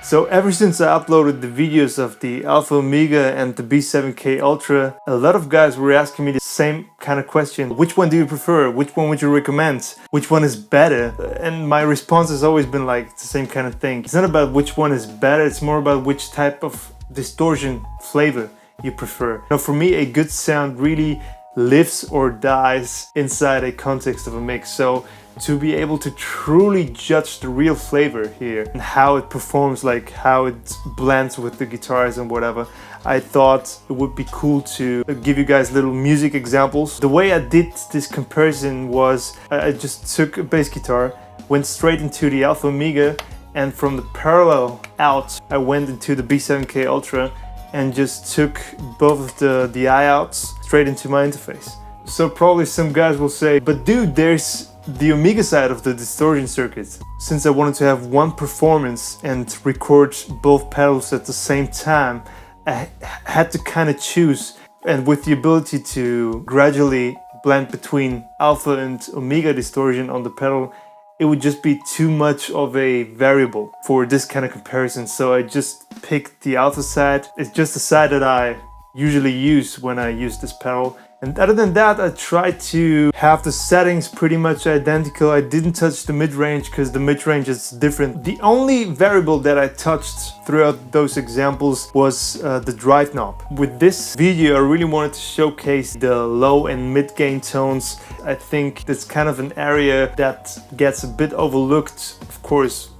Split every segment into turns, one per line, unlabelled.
So ever since I uploaded the videos of the Alpha Omega and the B7K Ultra, a lot of guys were asking me the same kind of question. Which one do you prefer? Which one would you recommend? Which one is better? And my response has always been like the same kind of thing. It's not about which one is better, it's more about which type of distortion flavor you prefer. Now for me, a good sound really lives or dies inside a context of a mix. So to be able to truly judge the real flavor here and how it performs, like how it blends with the guitars and whatever, I thought it would be cool to give you guys little music examples. The way I did this comparison was I just took a bass guitar, went straight into the Alpha Omega, and from the parallel out I went into the B7K Ultra and just took both of the I outs straight into my interface. So probably some guys will say, but dude, there's the Omega side of the distortion circuit. Since I wanted to have one performance and record both pedals at the same time, I had to kind of choose. And with the ability to gradually blend between Alpha and Omega distortion on the pedal, it would just be too much of a variable for this kind of comparison. So I just picked the Alpha side. It's just the side that I usually use when I use this pedal. And other than that, I tried to have the settings pretty much identical. I didn't touch the mid-range because the mid-range is different. The only variable that I touched throughout those examples was the drive knob. With this video, I really wanted to showcase the low and mid-gain tones. I think that's kind of an area that gets a bit overlooked. Of course,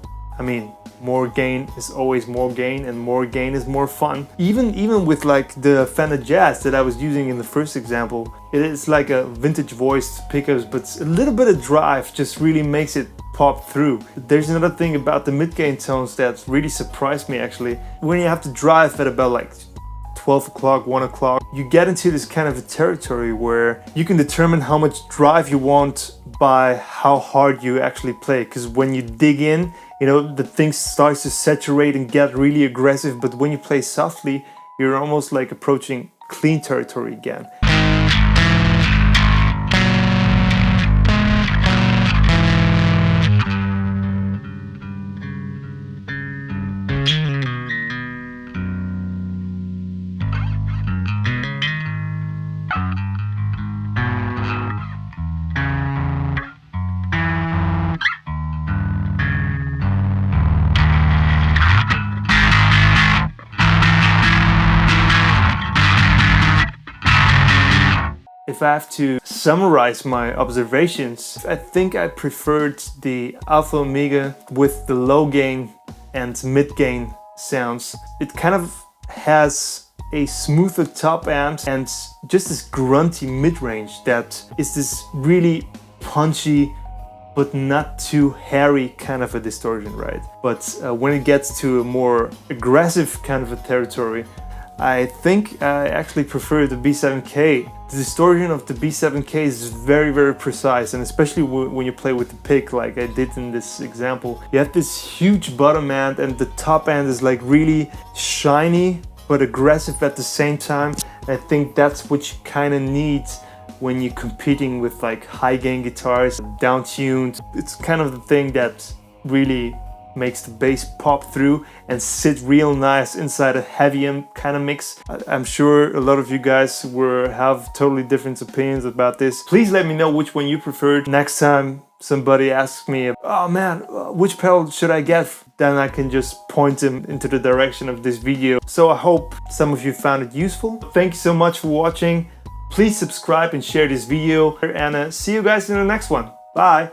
I mean, more gain is always more gain, and more gain is more fun. Even with like the Fender Jazz that I was using in the first example, it is like a vintage voiced pickups, but a little bit of drive just really makes it pop through. There's another thing about the mid-gain tones that really surprised me actually. When you have to drive at about like 12 o'clock, 1 o'clock, you get into this kind of a territory where you can determine how much drive you want by how hard you actually play. Because when you dig in, you know, the thing starts to saturate and get really aggressive, but when you play softly, you're almost like approaching clean territory again. If I have to summarize my observations, I think I preferred the Alpha Omega with the low gain and mid gain sounds. It kind of has a smoother top end and just this grunty mid-range that is this really punchy but not too hairy kind of a distortion, right? But when it gets to a more aggressive kind of a territory, I think I actually prefer the B7K. The distortion of the B7K is very, very precise, and especially when you play with the pick like I did in this example. You have this huge bottom end and the top end is like really shiny but aggressive at the same time. I think that's what you kind of need when you're competing with like high gain guitars, down-tuned. It's kind of the thing that really makes the bass pop through and sit real nice inside a heavy kind of mix. I'm sure a lot of you guys have totally different opinions about this. Please let me know which one you preferred. Next time somebody asks me, oh man, which pedal should I get? Then I can just point them into the direction of this video. So I hope some of you found it useful. Thank you so much for watching. Please subscribe and share this video, and see you guys in the next one. Bye!